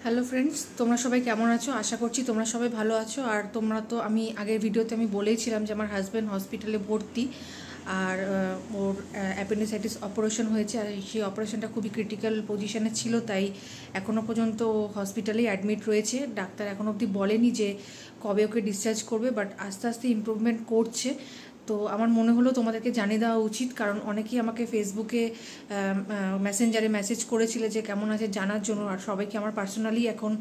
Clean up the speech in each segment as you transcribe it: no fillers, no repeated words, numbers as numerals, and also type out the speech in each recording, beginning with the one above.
Hello friends, তোমরা সবাই কেমন আছো? আশা করছি তোমরা সবাই ভালো আছো। আর তোমরা তো, আমি আগের ভিডিওতে আমি বলেইছিলাম যে আমার হাজব্যান্ড হসপিটালে ভর্তি, আর ওর অ্যাপেন্ডিসাইটিস অপারেশন হয়েছে, আর সেই অপারেশনটা খুবই ক্রিটিক্যাল পজিশনে ছিল, তাই এখনও পর্যন্ত হসপিটালেই অ্যাডমিট রয়েছে। ডাক্তার এখনও অবধি বলেনি যে কবে ওকে ডিসচার্জ করবে, বাট আস্তে আস্তে ইমপ্রুভমেন্ট করছে। তো আমার মনে হলো তোমাদেরকে জানিয়ে দেওয়া উচিত, কারণ অনেকেই আমাকে ফেসবুকে মেসেঞ্জারে মেসেজ করেছিলে যে কেমন আছে জানার জন্য, আর সবাইকে আমার পার্সোনালি এখন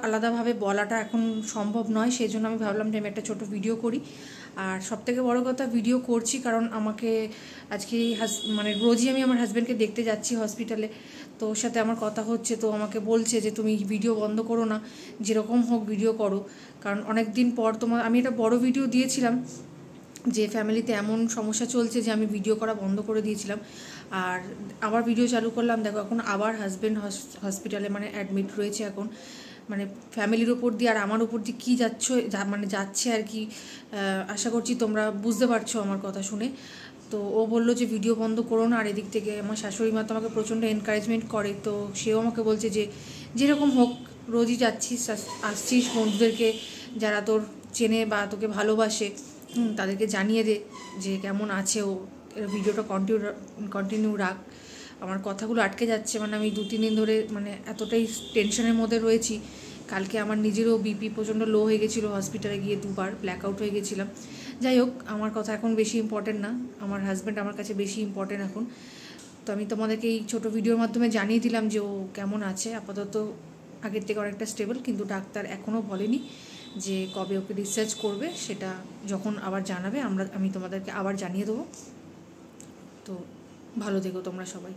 আলাদাভাবে বলাটা এখন সম্ভব নয়, সেই জন্য আমি ভাবলাম যে আমি একটা ছোট ভিডিও করি। আর সবথেকে বড় কথা, ভিডিও করছি কারণ আমাকে আজকে মানে রোজই আমি আমার হাজব্যান্ডকে দেখতে যাচ্ছি হসপিটালে, তো ওর সাথে আমার কথা হচ্ছে, তো আমাকে বলছে যে তুমি ভিডিও বন্ধ করো না, যেরকম হোক ভিডিও করো। কারণ অনেক দিন পর আমি একটা বড় ভিডিও দিয়েছিলাম যে ফ্যামিলিতে এমন সমস্যা চলছে যে আমি ভিডিও করা বন্ধ করে দিয়েছিলাম, আর আবার ভিডিও চালু করলাম। দেখো এখন আবার হাজব্যান্ড হসপিটালে মানে অ্যাডমিট রয়েছে এখন, মানে ফ্যামিলির ওপর দিয়ে আর আমার উপর দিয়ে কী মানে যাচ্ছে আর কি। আশা করছি তোমরা বুঝতে পারছো আমার কথা শুনে। তো ও বললো যে ভিডিও বন্ধ করো না, আর এদিক থেকে আমার শাশুড়ি মা তো আমাকে প্রচণ্ড এনকারেজমেন্ট করে, তো সেও আমাকে বলছে যে যেরকম হোক রোজই যাচ্ছিস আসছিস, বন্ধুদেরকে যারা তোর চেনে বা তোকে ভালোবাসে তাদেরকে জানিয়ে দে যে কেমন আছে ও, ভিডিওটা কন্টিনিউ রাখ। আমার কথাগুলো আটকে যাচ্ছে, মানে আমি 2-3 দিন ধরে মানে এতটাই টেনশনের মধ্যে রয়েছি। কালকে আমার নিজেরও বিপি প্রচণ্ড লো হয়ে গেছিলো, হসপিটালে গিয়ে 2বার ব্ল্যাক আউট হয়ে গেছিলাম। যাই হোক, আমার কথা এখন বেশি ইম্পর্টেন্ট না, আমার হাজব্যান্ড আমার কাছে বেশি ইম্পর্টেন্ট এখন। তো আমি তোমাদেরকে এই ছোটো ভিডিওর মাধ্যমে জানিয়ে দিলাম যে ও কেমন আছে। আপাতত আগের থেকে অনেকটা স্টেবল, কিন্তু ডাক্তার এখনও বলেনি যে কবে ওকে ডিসচার্জ করবে, সেটা যখন আবার জানাবে আমি তোমাদেরকে আবার জানিয়ে দেবো। তো ভালো থেকো তোমরা সবাই।